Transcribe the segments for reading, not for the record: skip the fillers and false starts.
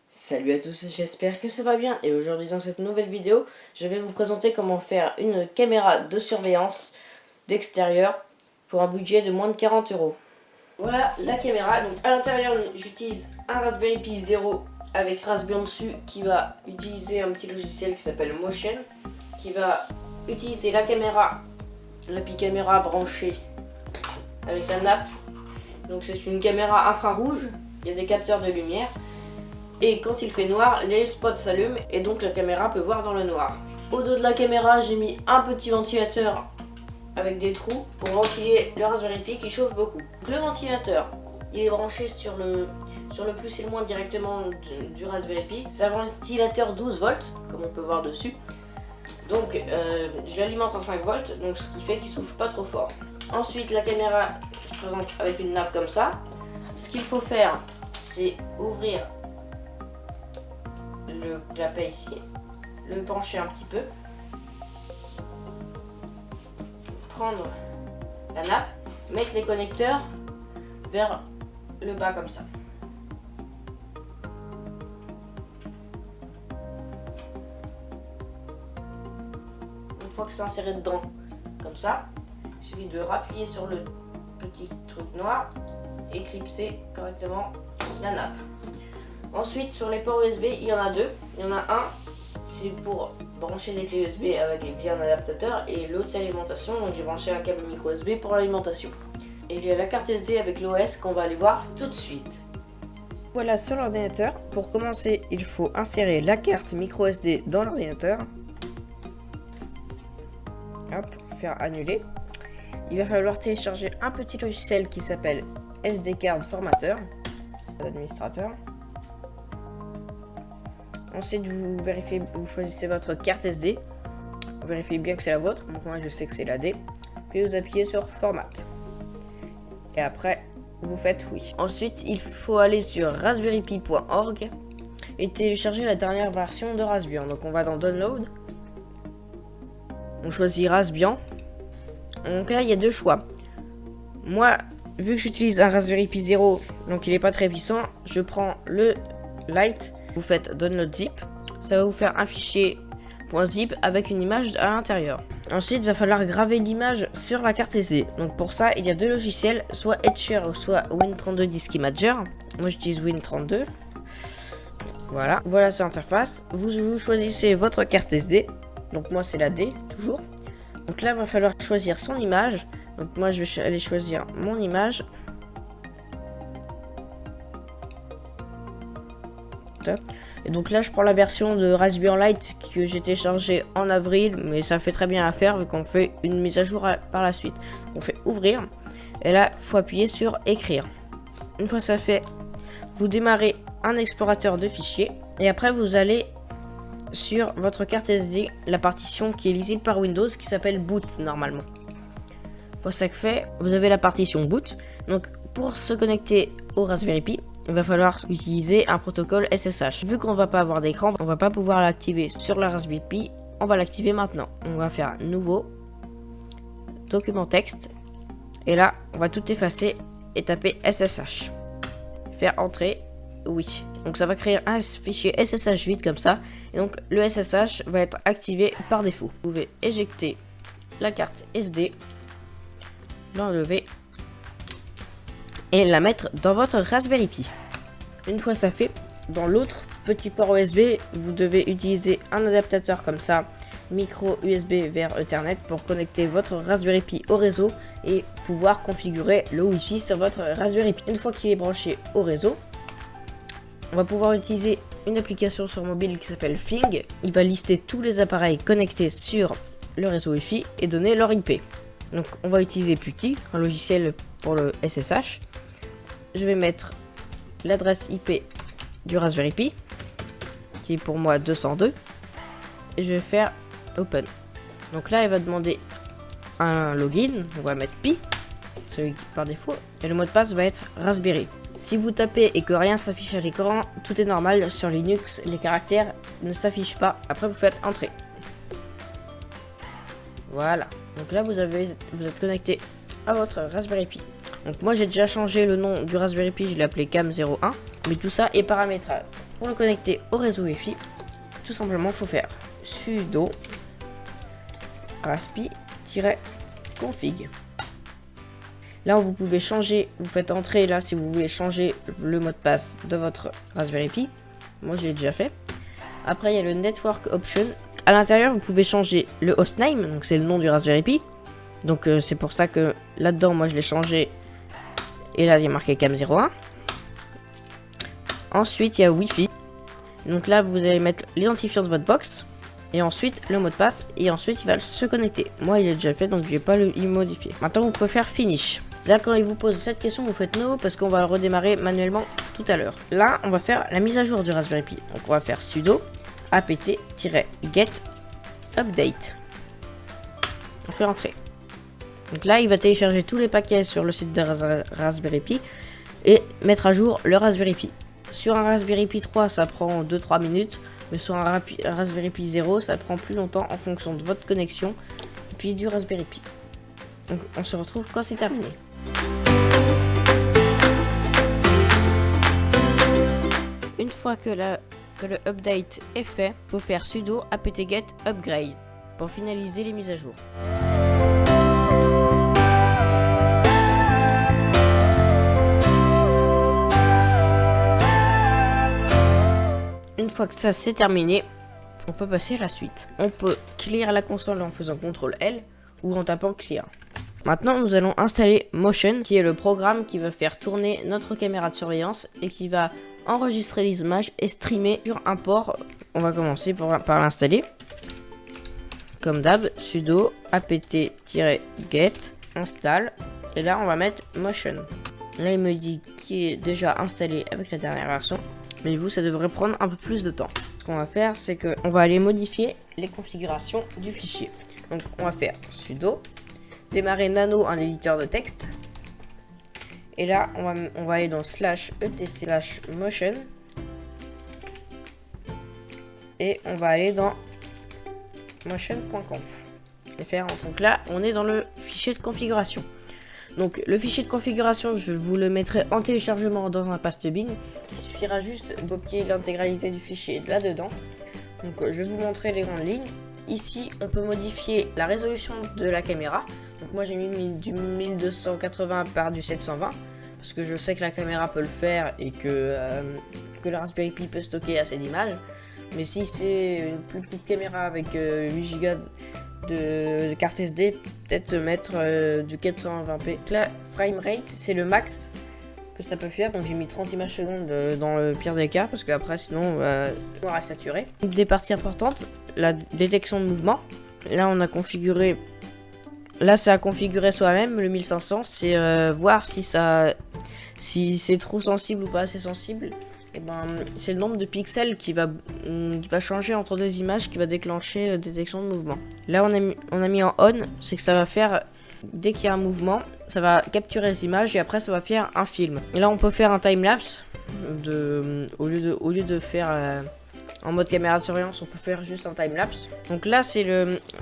Salut à tous, j'espère que ça va bien et aujourd'hui dans cette nouvelle vidéo, je vais vous présenter comment faire une caméra de surveillance d'extérieur pour un budget de moins de 40 €. Voilà la caméra, donc à l'intérieur j'utilise un Raspberry Pi 0 avec Raspbian dessus qui va utiliser un petit logiciel qui s'appelle Motion, qui va utiliser la caméra, l'appli caméra branchée avec la nappe. Donc c'est une caméra infrarouge, il y a des capteurs de lumière. Et quand il fait noir, les spots s'allument et donc la caméra peut voir dans le noir. Au dos de la caméra, j'ai mis un petit ventilateur avec des trous pour ventiler le Raspberry Pi qui chauffe beaucoup. Donc, le ventilateur, il est branché sur le plus et le moins directement du Raspberry Pi. C'est un ventilateur 12 volts, comme on peut voir dessus. Donc je l'alimente en 5 volts, donc ce qui fait qu'il souffle pas trop fort. Ensuite, la caméra se présente avec une nappe comme ça. Ce qu'il faut faire, c'est ouvrir le clapet ici, le pencher un petit peu, prendre la nappe, mettre les connecteurs vers le bas comme ça. Une fois que c'est inséré dedans comme ça, il suffit de rappuyer sur le petit truc noir et clipser correctement la nappe. Ensuite, sur les ports USB, il y en a deux. Il y en a un, c'est pour brancher les clés USB via un adaptateur, et l'autre c'est l'alimentation. Donc j'ai branché un câble micro USB pour l'alimentation. Et il y a la carte SD avec l'OS qu'on va aller voir tout de suite. Voilà sur l'ordinateur. Pour commencer, il faut insérer la carte micro SD dans l'ordinateur. Hop, faire annuler. Il va falloir télécharger un petit logiciel qui s'appelle SD Card Formateur, l'administrateur. Ensuite, vous choisissez votre carte SD. Vous vérifiez bien que c'est la vôtre. Donc moi, je sais que c'est la D. Puis vous appuyez sur Format. Et après, vous faites oui. Ensuite, il faut aller sur raspberrypi.org et télécharger la dernière version de Raspbian. Donc on va dans Download. On choisit Raspbian. Donc là, il y a deux choix. Moi, vu que j'utilise un Raspberry Pi 0, donc il n'est pas très puissant, je prends le Lite. Vous faites Download Zip, ça va vous faire un fichier .zip avec une image à l'intérieur. Ensuite, il va falloir graver l'image sur la carte SD. Donc pour ça, il y a deux logiciels, soit Etcher ou soit Win32 Disk Imager. Moi, j'utilise Win32. Voilà, voilà cette interface. Vous choisissez votre carte SD. Donc moi, c'est la D, toujours. Donc là, il va falloir choisir son image. Donc moi, je vais aller choisir mon image. Et donc là je prends la version de Raspbian Lite que j'ai téléchargée en avril, mais ça fait très bien l'affaire vu qu'on fait une mise à jour par la suite. On fait ouvrir et là il faut appuyer sur écrire. Une fois ça fait, vous démarrez un explorateur de fichiers et après vous allez sur votre carte SD, la partition qui est lisible par Windows qui s'appelle boot normalement. Une fois ça fait, vous avez la partition boot. Donc pour se connecter au Raspberry Pi, il va falloir utiliser un protocole SSH. Vu qu'on va pas avoir d'écran, on va pas pouvoir l'activer sur la Raspberry Pi. On va l'activer maintenant. On va faire nouveau, document texte, et là on va tout effacer et taper SSH. Faire entrer, oui. Donc ça va créer un fichier SSH vide comme ça, et donc le SSH va être activé par défaut. Vous pouvez éjecter la carte SD, l'enlever et la mettre dans votre Raspberry Pi. Une fois ça fait, dans l'autre petit port USB, vous devez utiliser un adaptateur comme ça, micro USB vers Ethernet, pour connecter votre Raspberry Pi au réseau et pouvoir configurer le Wi-Fi sur votre Raspberry Pi. Une fois qu'il est branché au réseau, on va pouvoir utiliser une application sur mobile qui s'appelle Fing. Il va lister tous les appareils connectés sur le réseau Wi-Fi et donner leur IP. Donc on va utiliser PuTTY, un logiciel pour le SSH. Je vais mettre l'adresse IP du Raspberry Pi, qui est pour moi 202, et je vais faire Open. Donc là, il va demander un login, on va mettre Pi, celui par défaut, et le mot de passe va être Raspberry. Si vous tapez et que rien s'affiche à l'écran, tout est normal. Sur Linux, les caractères ne s'affichent pas. Après, vous faites Entrée. Voilà. Donc là, vous êtes connecté à votre Raspberry Pi. Donc moi j'ai déjà changé le nom du Raspberry Pi, je l'ai appelé Cam01. Mais tout ça est paramétrable. Pour le connecter au réseau Wi-Fi, tout simplement il faut faire sudo raspi-config. Là vous pouvez changer, vous faites entrer là si vous voulez changer le mot de passe de votre Raspberry Pi. Moi je l'ai déjà fait. Après il y a le network option. À l'intérieur vous pouvez changer le hostname, donc c'est le nom du Raspberry Pi. Donc c'est pour ça que là-dedans moi je l'ai changé. Et là il y a marqué Cam01. Ensuite il y a Wi-Fi. Donc là vous allez mettre l'identifiant de votre box. Et ensuite le mot de passe. Et ensuite il va se connecter. Moi il est déjà fait donc je vais pas le modifier. Maintenant vous pouvez faire finish. Là quand il vous pose cette question vous faites no parce qu'on va le redémarrer manuellement tout à l'heure. Là on va faire la mise à jour du Raspberry Pi. Donc on va faire sudo apt-get update. On fait rentrer. Donc là il va télécharger tous les paquets sur le site de Raspberry Pi et mettre à jour le Raspberry Pi. Sur un Raspberry Pi 3 ça prend 2-3 minutes. Mais sur un Raspberry Pi 0 ça prend plus longtemps en fonction de votre connexion et puis du Raspberry Pi. Donc on se retrouve quand c'est terminé. Une fois que le update est fait, il faut faire sudo apt-get upgrade pour finaliser les mises à jour. Une fois que ça c'est terminé, on peut passer à la suite. On peut clear la console en faisant CTRL L ou en tapant clear. Maintenant nous allons installer Motion, qui est le programme qui va faire tourner notre caméra de surveillance et qui va enregistrer les images et streamer sur un port. On va commencer par l'installer. Comme d'hab, sudo apt-get install. Et là on va mettre Motion. Là il me dit qu'il est déjà installé avec la dernière version. Mais vous ça devrait prendre un peu plus de temps. Ce qu'on va faire c'est qu'on va aller modifier les configurations du fichier. Donc on va faire sudo démarrer nano, un éditeur de texte. Et là, on va aller dans /etc/motion. Et on va aller dans motion.conf. Donc là, on est dans le fichier de configuration. Donc le fichier de configuration, je vous le mettrai en téléchargement dans un pastebin. Il suffira juste de copier l'intégralité du fichier là-dedans. Donc je vais vous montrer les grandes lignes. Ici, on peut modifier la résolution de la caméra. Donc moi j'ai mis du 1280 par du 720 parce que je sais que la caméra peut le faire et que le Raspberry Pi peut stocker assez d'images. Mais si c'est une plus petite caméra avec 8 Go de carte SD, peut-être mettre du 420p. Donc là, framerate, c'est le max que ça peut faire. Donc j'ai mis 30 images secondes dans le pire des cas parce qu'après sinon on va saturer. Des parties importantes, la détection de mouvement. Là on a configuré. Là, c'est à configurer soi-même. Le 1500, c'est voir si c'est trop sensible ou pas assez sensible. Et ben, c'est le nombre de pixels qui va changer entre deux images, qui va déclencher détection de mouvement. Là, on a mis en on, c'est que ça va faire dès qu'il y a un mouvement, ça va capturer les images et après ça va faire un film. Et là, on peut faire un timelapse au lieu de faire en mode caméra de surveillance, on peut faire juste un timelapse. Donc là,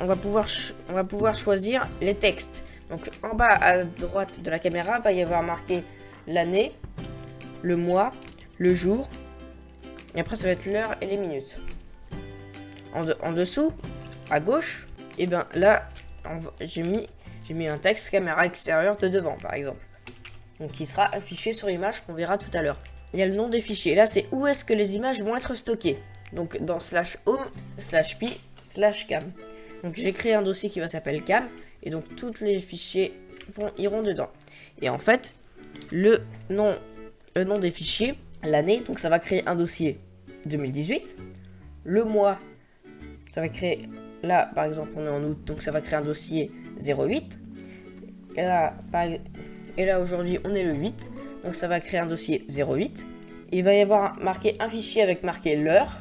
on va pouvoir choisir les textes. Donc en bas à droite de la caméra, va y avoir marqué l'année, le mois, le jour, et après ça va être l'heure et les minutes. En dessous, à gauche, et bien là, j'ai mis un texte caméra extérieure de devant, par exemple. Donc qui sera affiché sur l'image qu'on verra tout à l'heure. Il y a le nom des fichiers. Là, c'est où est-ce que les images vont être stockées. Donc dans /home/pi/cam. Donc j'ai créé un dossier qui va s'appeler cam et donc tous les fichiers iront dedans. Et en fait, le nom des fichiers, l'année, donc ça va créer un dossier 2018. Le mois, ça va créer, là par exemple on est en août, donc ça va créer un dossier 08. Et là aujourd'hui on est le 8, donc ça va créer un dossier 08. Il va y avoir marqué un fichier avec marqué l'heure,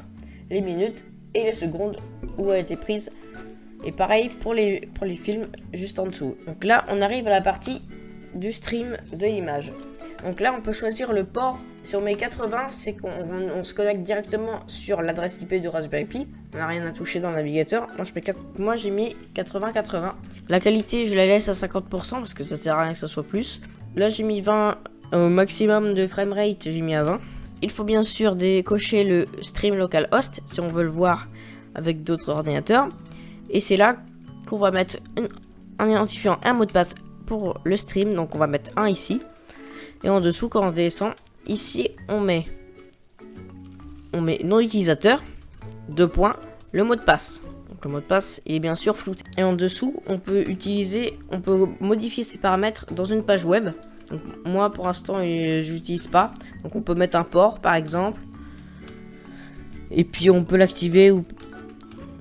les minutes et les secondes où a été prise. Et pareil pour les films juste en dessous. Donc là on arrive à la partie du stream de l'image. Donc là on peut choisir le port. Si on met 80, c'est qu'on se connecte directement sur l'adresse IP du Raspberry Pi. On n'a rien à toucher dans le navigateur. Moi j'ai mis 80-80. La qualité je la laisse à 50% parce que ça sert à rien que ça soit plus. là j'ai mis 20 au maximum de framerate, j'ai mis à 20. Il faut bien sûr décocher le stream localhost si on veut le voir avec d'autres ordinateurs. Et c'est là qu'on va mettre un identifiant et un mot de passe pour le stream. Donc on va mettre un ici. Et en dessous, quand on descend, ici on met nom utilisateur, 2 points, le mot de passe. Donc le mot de passe il est bien sûr flouté. Et en dessous, on peut modifier ces paramètres dans une page web. Donc, moi pour l'instant j'utilise pas. Donc on peut mettre un port par exemple. Et puis on peut l'activer ou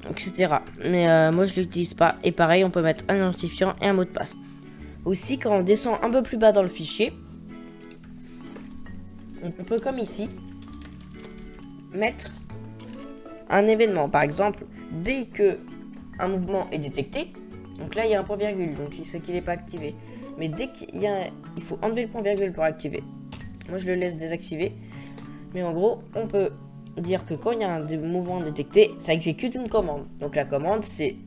etc. Mais moi je l'utilise pas. Et pareil, on peut mettre un identifiant et un mot de passe. Aussi, quand on descend un peu plus bas dans le fichier, on peut comme ici mettre un événement. Par exemple, dès que un mouvement est détecté, donc là il y a un point virgule, donc c'est qu'il n'est pas activé. Mais dès qu'il y a, il faut enlever le point virgule pour activer. Moi je le laisse désactiver. Mais en gros, on peut dire que quand il y a un mouvement détecté, ça exécute une commande. Donc la commande, c'est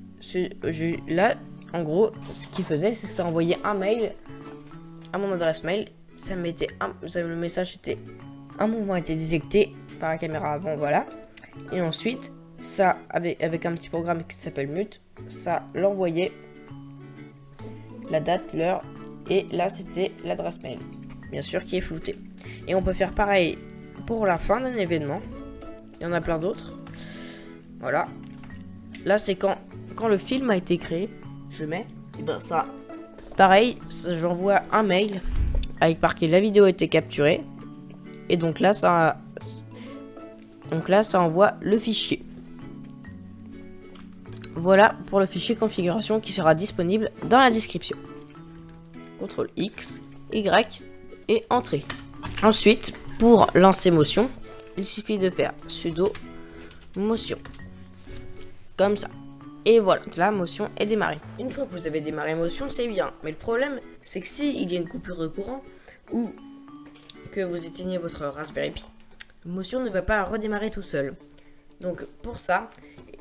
là, en gros, ce qu'il faisait, c'est que ça envoyait un mail à mon adresse mail. Ça mettait le message était un mouvement a été détecté par la caméra avant, voilà. Et ensuite, ça avec un petit programme qui s'appelle mute, ça l'envoyait la date, l'heure, et là c'était l'adresse mail, bien sûr qui est floutée. Et on peut faire pareil pour la fin d'un événement. Il y en a plein d'autres. Voilà. Là c'est quand le film a été créé, je mets, et ben ça, c'est pareil, j'envoie un mail avec marqué la vidéo a été capturée. Et donc là ça envoie le fichier. Voilà pour le fichier configuration qui sera disponible dans la description. CTRL X, Y et entrée. Ensuite, pour lancer motion, il suffit de faire sudo motion. Comme ça. Et voilà, la motion est démarrée. Une fois que vous avez démarré motion, c'est bien. Mais le problème, c'est que s'il y a une coupure de courant ou que vous éteignez votre Raspberry Pi, motion ne va pas redémarrer tout seul. Donc pour ça,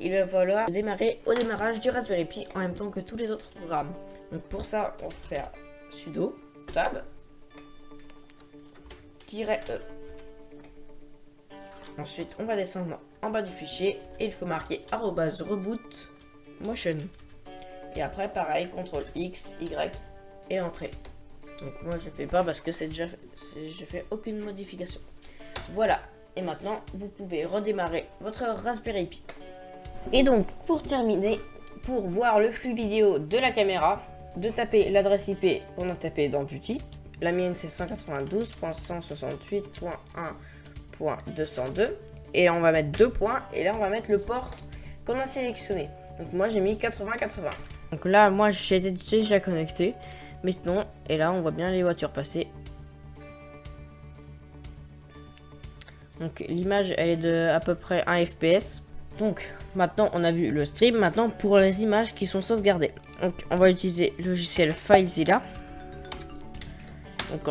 il va falloir démarrer au démarrage du Raspberry Pi en même temps que tous les autres programmes. Donc pour ça, on va faire sudo tab -e. Ensuite, on va descendre en bas du fichier et il faut marquer @reboot motion. Et après, pareil, CTRL X, Y et entrée. Donc moi je fais pas parce que c'est déjà fait, je fais aucune modification. Voilà. Et maintenant, vous pouvez redémarrer votre Raspberry Pi. Et donc, pour terminer, pour voir le flux vidéo de la caméra, de taper l'adresse IP qu'on a tapé dans Duty. La mienne, c'est 192.168.1.202. Et on va mettre 2 points. Et là, on va mettre le port qu'on a sélectionné. Donc, moi, j'ai mis 80-80. Donc là, moi, j'étais déjà connecté. Mais sinon, et là, on voit bien les voitures passer. Donc l'image elle est de à peu près 1 fps. Donc maintenant on a vu le stream. Maintenant pour les images qui sont sauvegardées. Donc on va utiliser le logiciel FileZilla. Donc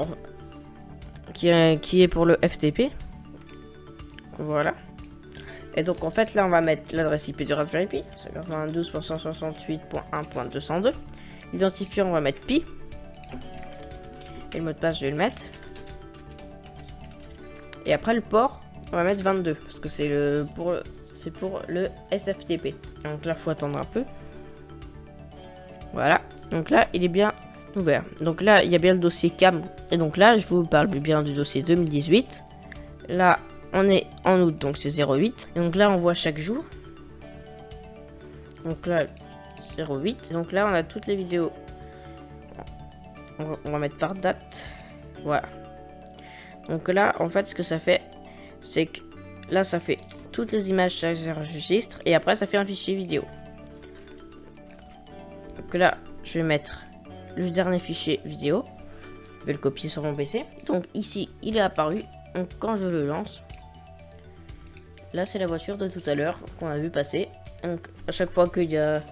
qui est pour le FTP. Voilà. Et donc en fait là on va mettre l'adresse IP du Raspberry Pi. 92.168.1.202. L'identifiant on va mettre Pi. Et le mot de passe je vais le mettre. Et après le port, on va mettre 22 parce que c'est pour le SFTP. Donc là, faut attendre un peu. Voilà. Donc là, il est bien ouvert. Donc là, il y a bien le dossier cam. Et donc là, je vous parle bien du dossier 2018. Là, on est en août, donc c'est 08. Et donc là, on voit chaque jour. Donc là, 08. Donc là, on a toutes les vidéos. On va mettre par date. Voilà. Donc là, en fait, ce que ça fait, c'est que là, ça fait toutes les images que j'enregistre et après, ça fait un fichier vidéo. Donc là, je vais mettre le dernier fichier vidéo. Je vais le copier sur mon PC. Donc ici, il est apparu. Donc quand je le lance, là, c'est la voiture de tout à l'heure qu'on a vu passer. Donc à chaque fois qu'il y a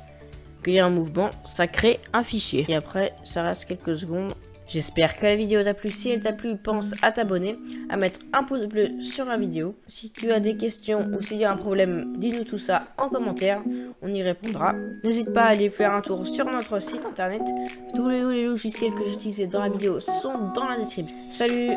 un mouvement, ça crée un fichier. Et après, ça reste quelques secondes. J'espère que la vidéo t'a plu. Si elle t'a plu, pense à t'abonner, à mettre un pouce bleu sur la vidéo. Si tu as des questions ou s'il y a un problème, dis-nous tout ça en commentaire, on y répondra. N'hésite pas à aller faire un tour sur notre site internet. Tous les logiciels que j'utilisais dans la vidéo sont dans la description. Salut!